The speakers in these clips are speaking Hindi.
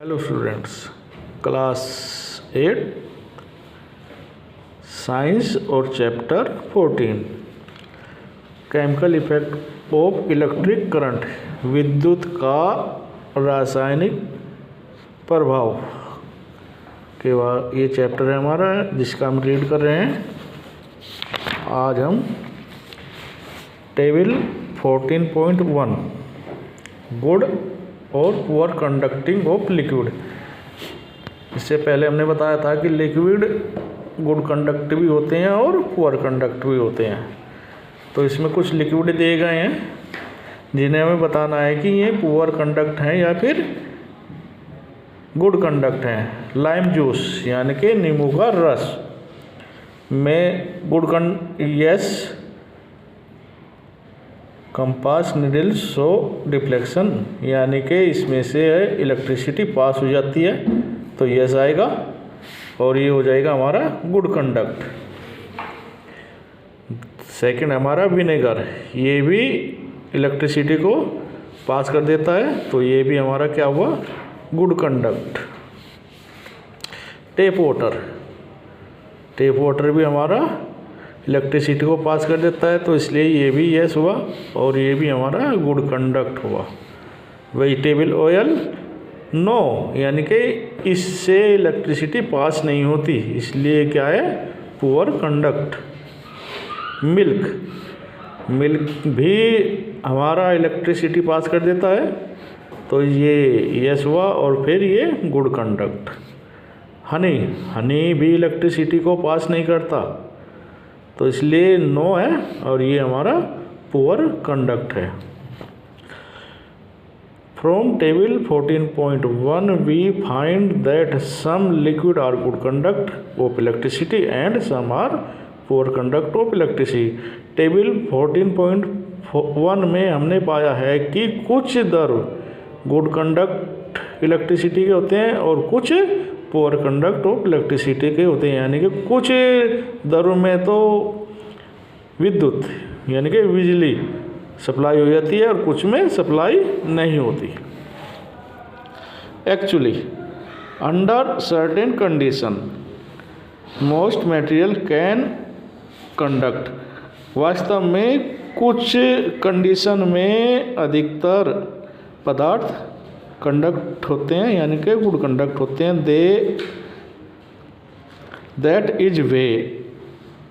हेलो स्टूडेंट्स, क्लास 8 साइंस और chapter 14 chemical effect of electric current, विद्युत का रासायनिक प्रभाव के बाद ये चैप्टर है हमारा जिसका हम रीड कर रहे हैं। आज हम टेबल 14.1 गुड और पुअर कंडक्टिंग ऑफ लिक्विड। इससे पहले हमने बताया था कि लिक्विड गुड कंडक्ट भी होते हैं और पुअर कंडक्ट भी होते हैं। तो इसमें कुछ लिक्विड दिए गए हैं जिन्हें हमें बताना है कि ये पुअर कंडक्ट हैं या फिर गुड कंडक्ट हैं। लाइम जूस यानी कि नींबू का रस में good yes compass needle show deflection यानी कि इसमें से इलेक्ट्रिसिटी पास हो जाती है तो यस आएगा और ये हो जाएगा हमारा गुड कंडक्ट। सेकंड हमारा विनेगर, ये भी इलेक्ट्रिसिटी को पास कर देता है तो ये भी हमारा क्या हुआ, गुड कंडक्ट। टेप वाटर भी हमारा इलेक्ट्रिसिटी को पास कर देता है तो इसलिए ये भी यस हुआ और ये भी हमारा गुड कंडक्ट हुआ। वेजिटेबल ऑयल नो, यानी कि इससे इलेक्ट्रिसिटी पास नहीं होती इसलिए क्या है, पुअर कंडक्ट। मिल्क भी हमारा इलेक्ट्रिसिटी पास कर देता है तो ये यस हुआ और फिर ये गुड कंडक्ट। हनी भी इलेक्ट्रिसिटी को पास नहीं करता तो इसलिए नो है और ये हमारा पुअर कंडक्ट है। From table 14.1 we find that some liquid are good conduct of electricity and some are poor conduct of electricity. Table 14.1 में हमने पाया है कि कुछ द्रव गुड कंडक्ट इलेक्ट्रिसिटी के होते हैं और कुछ पुअर कंडक्ट ऑफ इलेक्ट्रिसिटी के होते हैं, यानी कि कुछ द्रव में तो विद्युत यानी कि बिजली सप्लाई हो जाती है और कुछ में सप्लाई नहीं होती। Actually under certain condition most material can conduct, वास्तव में कुछ कंडीशन में अधिकतर पदार्थ कंडक्ट होते हैं यानी कि गुड कंडक्ट होते हैं। That is why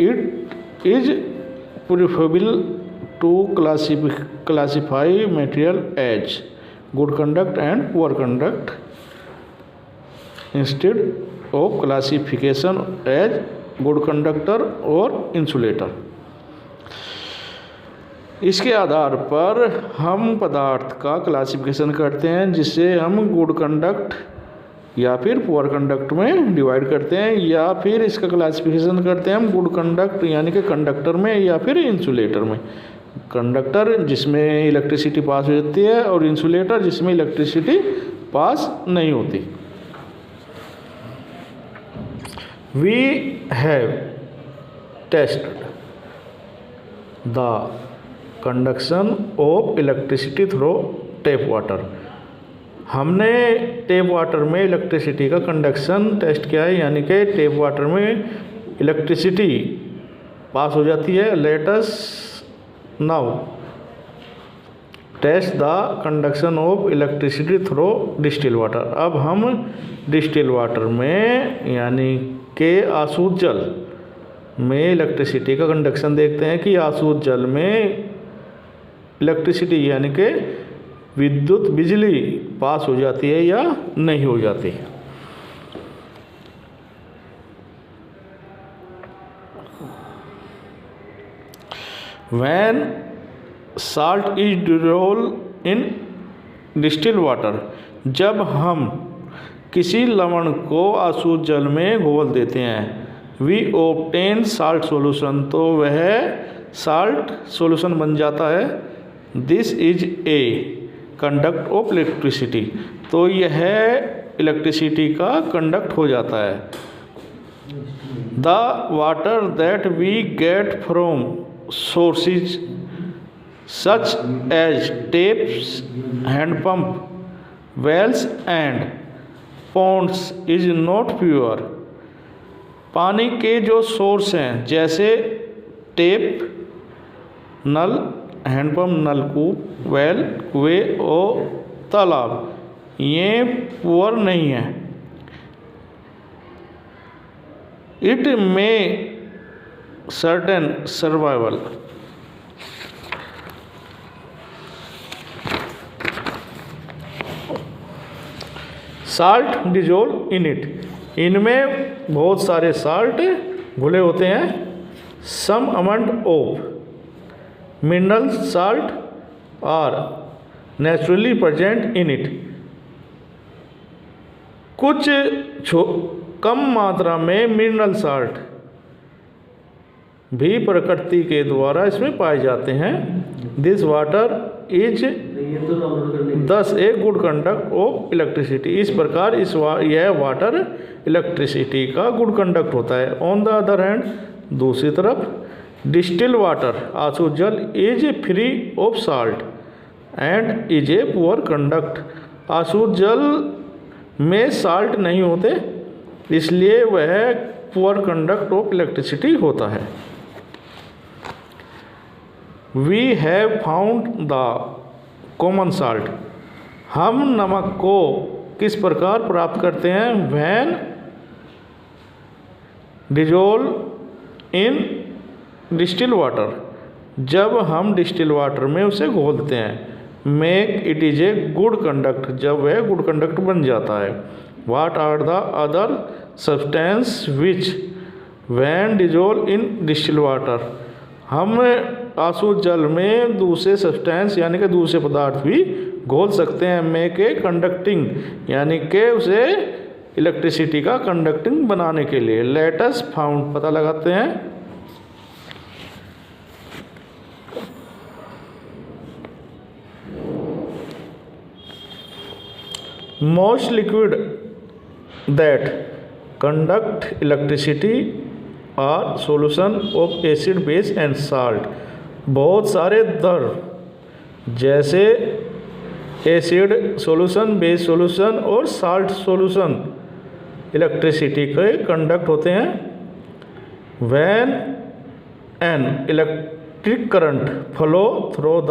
it is preferable to classify material as good conduct and poor conduct instead of classification as good conductor और इंसुलेटर। इसके आधार पर हम पदार्थ का क्लासिफिकेशन करते हैं जिसे हम गुड कंडक्ट या फिर पुअर कंडक्ट में डिवाइड करते हैं, या फिर इसका क्लासिफिकेशन करते हैं हम गुड कंडक्ट यानी कि कंडक्टर में या फिर इंसुलेटर में। कंडक्टर जिसमें इलेक्ट्रिसिटी पास हो जाती है और इंसुलेटर जिसमें इलेक्ट्रिसिटी पास नहीं होती। We have tested the conduction of electricity through tap water, हमने टेप वाटर में इलेक्ट्रिसिटी का कंडक्शन टेस्ट किया है यानी कि टेप वाटर में इलेक्ट्रिसिटी पास हो जाती है। Let us now test the conduction of electricity through distil water. अब हम डिस्टिल वाटर में यानी कि आसूत जल में इलेक्ट्रिसिटी का कंडक्शन देखते हैं कि आसूत जल में इलेक्ट्रिसिटी यानी कि विद्युत बिजली पास हो जाती है या नहीं हो जाती। When salt is dissolved in distilled water, जब हम किसी लवण को आसूत जल में घोल देते हैं, वी obtain salt solution, तो वह साल्ट सॉल्यूशन बन जाता है। This is a conduct of electricity, तो यह इलेक्ट्रिसिटी का कंडक्ट हो जाता है। The water that we get from sources such as taps, handpump, wells and ponds is not pure। पानी के जो सोर्स हैं जैसे टेप, नल, हैंडपम्प, नलकूप, वेल, कुएं और तालाब, ये पुअर नहीं है। It may certain survival. Salt dissolve in it, इनमें बहुत सारे साल्ट घुले होते हैं। Some amount of mineral salt are naturally present in it, कुछ कम मात्रा में मिनरल साल्ट भी प्रकृति के द्वारा इसमें पाए जाते हैं। दिस वाटर इज दस ए गुड कंडक्ट ऑफ इलेक्ट्रिसिटी, इस प्रकार यह वाटर इलेक्ट्रिसिटी का गुड कंडक्ट होता है। ऑन द अदर हैंड, दूसरी तरफ डिस्टिल वाटर आंसू जल is free of salt and is a poor conduct. आंसू जल में साल्ट नहीं होते, इसलिए वह पुअर कंडक्ट ऑफ इलेक्ट्रिसिटी होता है। We have found the common salt, हम नमक को किस प्रकार प्राप्त करते हैं? When dissolve in distil water, जब हम डिस्टिल वाटर में उसे घोलते हैं। Make it is a good conduct, जब वह गुड कंडक्ट बन जाता है। What are the other substance which when dissolve in distil water, हम आंसू जल में दूसरे सब्सटेंस यानी कि दूसरे पदार्थ भी घोल सकते हैं। मेक ए कंडक्टिंग, यानी कि उसे इलेक्ट्रिसिटी का कंडक्टिंग बनाने के लिए। लेट अस फाउंड, पता लगाते हैं। Most liquid that conduct electricity are solution of acid, base and salt, बहुत सारे द्रव जैसे एसिड सॉल्यूशन, बेस सॉल्यूशन और साल्ट सॉल्यूशन इलेक्ट्रिसिटी के कंडक्ट होते हैं। When an electric current flow through the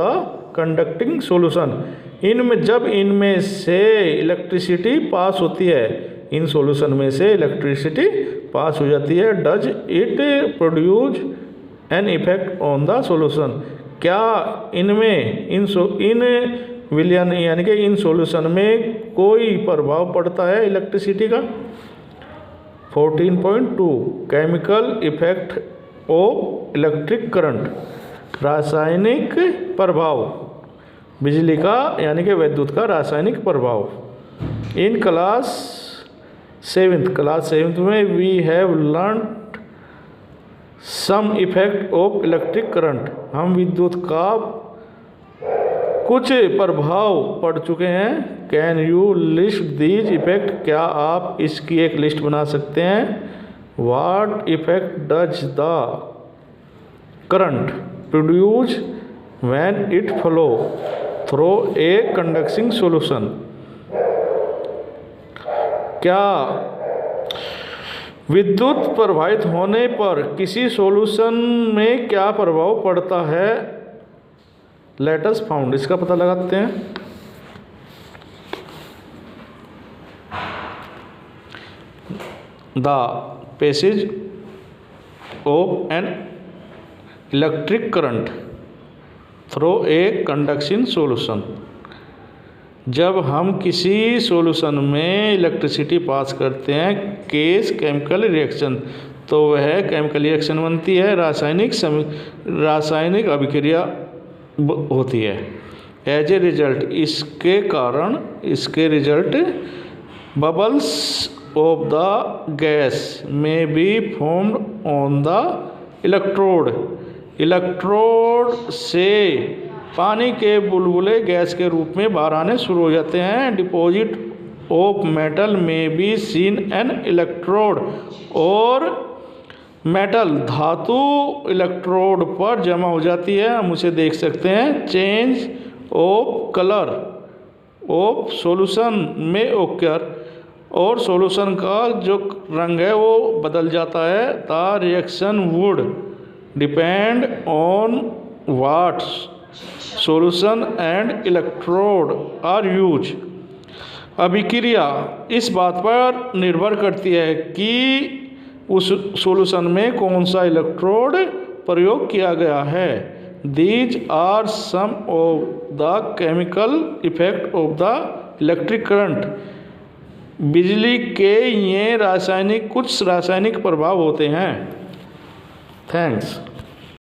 conducting solution, इनमें जब इनमें से इलेक्ट्रिसिटी पास होती है, इन सॉल्यूशन में से इलेक्ट्रिसिटी पास हो जाती है। Does it produce an effect on the solution, क्या इनमें इन विलयन यानी कि इन सॉल्यूशन में कोई प्रभाव पड़ता है इलेक्ट्रिसिटी का? 14.2 chemical effect of electric current, रासायनिक प्रभाव, बिजली का यानी कि विद्युत का रासायनिक प्रभाव। इन क्लास सेवेंथ में we have learn some effect of electric current, हम विद्युत का कुछ प्रभाव पढ़ चुके हैं। Can you list these effect, क्या आप इसकी एक लिस्ट बना सकते हैं? What effect does the current produce when it flow through a conducting solution, क्या विद्युत प्रवाहित होने पर किसी सॉल्यूशन में क्या प्रभाव पड़ता है? लेट अस फाउंड, इसका पता लगाते हैं। The passage of N electric current through a conducting solution, जब हम किसी सॉल्यूशन में इलेक्ट्रिसिटी पास करते हैं, केस केमिकल रिएक्शन, तो वह केमिकल रिएक्शन बनती है, रासायनिक अभिक्रिया होती है। एज ए रिजल्ट, इसके result bubbles of the gas में be formed on the electrode से पानी के बुलबुले गैस के रूप में बाहर आने शुरू हो जाते हैं। डिपॉजिट ऑफ मेटल में बी सीन एन इलेक्ट्रोड, और मेटल धातु इलेक्ट्रोड पर जमा हो जाती है, हम उसे देख सकते हैं। Change of colour of solution में ओकर, और सॉल्यूशन का जो रंग है वो बदल जाता है। The reaction would depend on what solution and electrode are use. अभिक्रिया इस बात पर निर्भर करती है कि उस सॉल्यूशन में कौन सा इलेक्ट्रोड प्रयोग किया गया है। These are some of the chemical effect of the electric current. बिजली के ये कुछ रासायनिक प्रभाव होते हैं। थैंक्स।